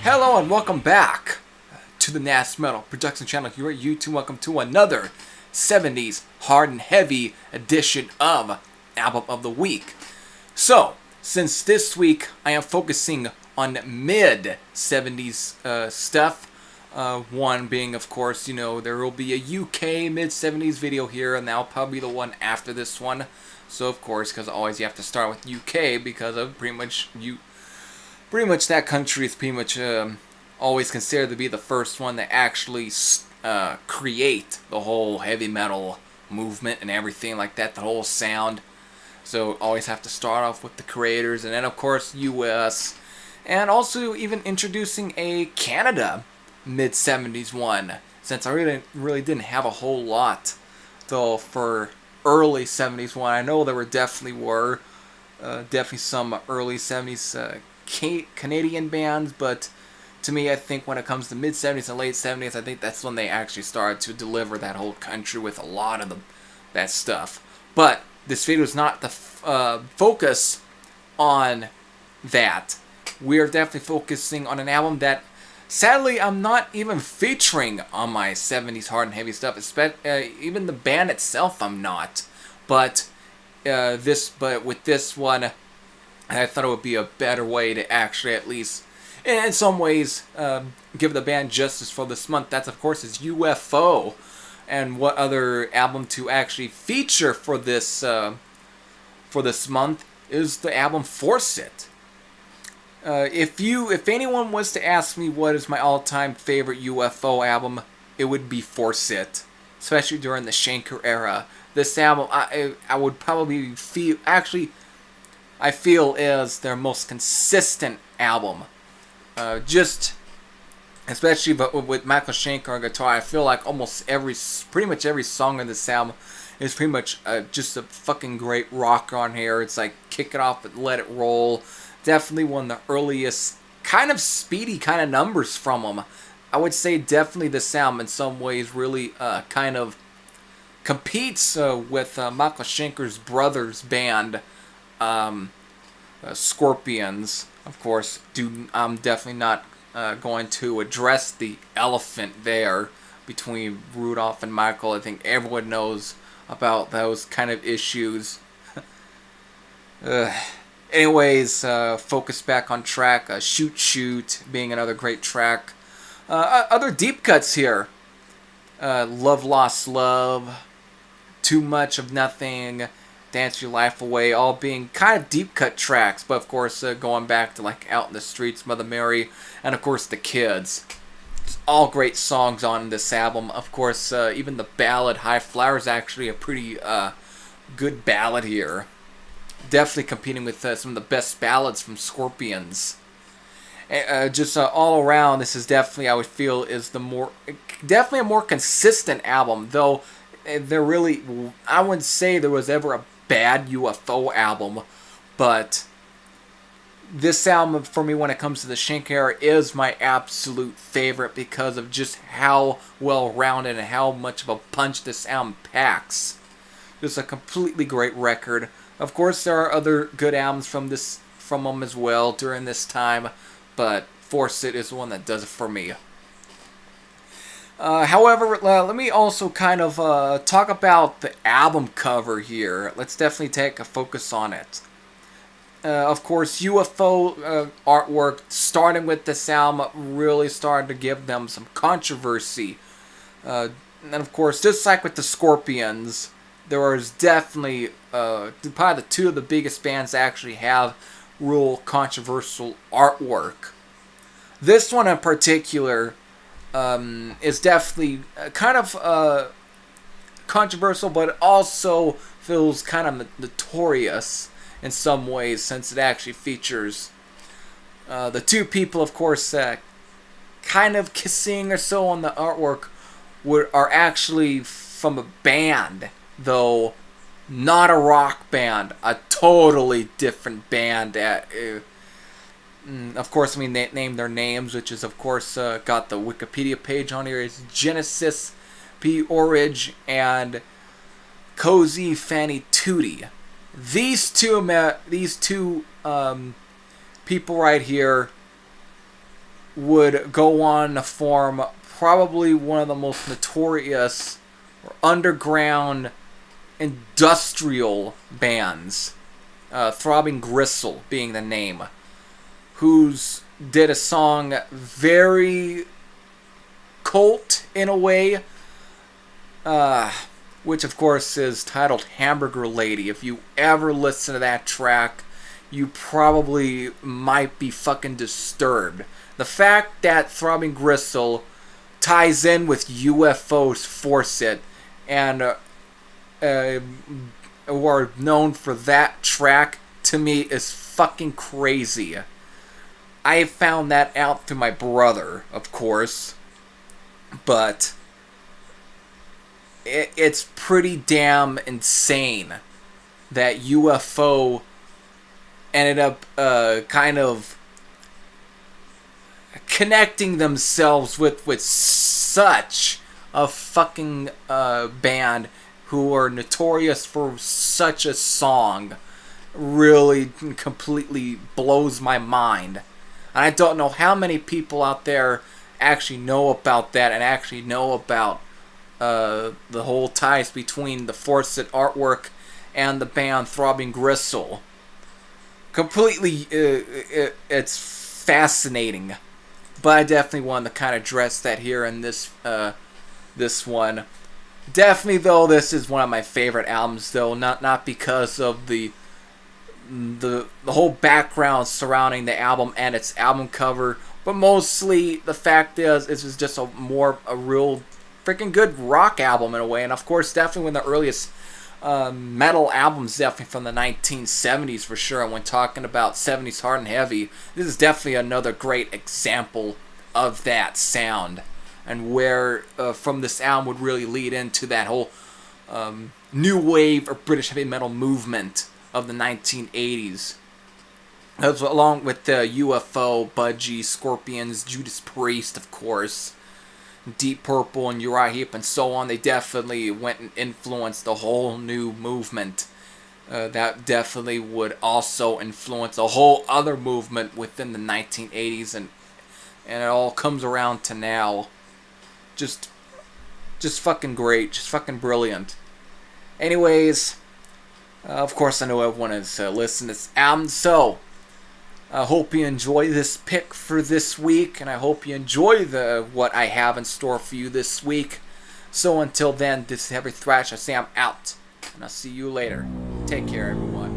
Hello and welcome back to the NAS Metal Production Channel here at YouTube. Welcome to another 70s Hard and Heavy edition of Album of the Week. So, since this week I am focusing on mid-70s stuff, one being, of course, there will be a UK mid-70s video here, and that'll probably be the one after this one. So, of course, because always you have to start with UK because of pretty much that country is pretty much always considered to be the first one to actually create the whole heavy metal movement and everything like that, the whole sound. So always have to start off with the creators, and then of course US, and also even introducing a Canada mid-70s one, since I really didn't have a whole lot though for early 70s one. I know there definitely were some early 70s Canadian bands, but to me, I think when it comes to mid-70s and late 70s, I think that's when they actually started to deliver that whole country with a lot of that stuff. But this video is not the focus on that. We are definitely focusing on an album that, sadly, I'm not even featuring on my 70s hard and heavy stuff. Even the band itself, I'm not. But with this one, I thought it would be a better way to actually at least, in some ways, give the band justice for this month. That's, of course, is UFO. And what other album to actually feature for this month is the album Force It. If anyone was to ask me what is my all-time favorite UFO album, it would be Force It, especially during the Schenker era. This album, I would probably feel, actually, I feel is their most consistent album. Especially with Michael Schenker on guitar, I feel like pretty much every song on this album is pretty much just a fucking great rock on here. It's like kick it off and let it roll. Definitely one of the earliest kind of speedy kind of numbers from them. I would say definitely this album in some ways really kind of competes with Michael Schenker's brother's band, Scorpions. Of course, I'm definitely not going to address the elephant there between Rudolph and Michael. I think everyone knows about those kind of issues. Anyways, focus back on track. Shoot Shoot being another great track. Other deep cuts here. Love Lost Love, Too Much of Nothing, Dance Your Life Away, all being kind of deep cut tracks, but of course going back to like Out in the Streets, Mother Mary, and of course The Kids. It's all great songs on this album. Of course, even the ballad High Flyer is actually a pretty good ballad here. Definitely competing with some of the best ballads from Scorpions. All around, this is definitely, I would feel, is definitely a more consistent album, though I wouldn't say there was ever a bad UFO album, but this album for me when it comes to the Schenker era is my absolute favorite because of just how well rounded and how much of a punch this album packs. Just a completely great record. Of course, there are other good albums from them as well during this time, but Force It is the one that does it for me. However, let me also kind of talk about the album cover here. Let's definitely take a focus on it. Of course, UFO artwork, starting with this album, really started to give them some controversy. And of course, just like with the Scorpions, there was definitely probably the two of the biggest bands that actually have real controversial artwork. This one in particular is definitely kind of controversial, but it also feels kind of notorious in some ways, since it actually features the two people, of course, kind of kissing or so on the artwork are actually from a band, though not a rock band, a totally different band. Of course, I mean, they named their names, which is, of course, got the Wikipedia page on here. It's Genesis, P. Orridge, and Cozy Fanny Tootie. These two people right here would go on to form probably one of the most notorious or underground industrial bands, Throbbing Gristle being the name, who's did a song very cult in a way, which of course is titled Hamburger Lady. If you ever listen to that track, you probably might be fucking disturbed. The fact that Throbbing Gristle ties in with UFO's Force It and who are known for that track, to me is fucking crazy. I found that out through my brother, of course, but it's pretty damn insane that UFO ended up kind of connecting themselves with such a fucking band who are notorious for such a song. Really completely blows my mind. And I don't know how many people out there actually know about that and actually know about the whole ties between the Force It artwork and the band Throbbing Gristle. Completely, it's fascinating. But I definitely wanted to kind of address that here in this one. Definitely, though, this is one of my favorite albums, though, not because of the whole background surrounding the album and its album cover, but mostly the fact is it's just a real freaking good rock album in a way. And of course, definitely one of the earliest metal albums, definitely from the 1970s for sure. And when talking about 70s hard and heavy, this is definitely another great example of that sound, and where from this album would really lead into that whole new wave or British heavy metal movement of the 1980s. As along with the UFO, Budgie, Scorpions, Judas Priest, of course, Deep Purple and Uriah Heep and so on. They definitely went and influenced the whole new movement. That definitely would also influence a whole other movement within the 1980s, and it all comes around to now. Just fucking great, just fucking brilliant. Anyways, of course I know everyone has listened to this album, so I hope you enjoy this pick for this week, and I hope you enjoy what I have in store for you this week. So until then, this is Heavy Thrash. I say I'm out, and I'll see you later. Take care, everyone.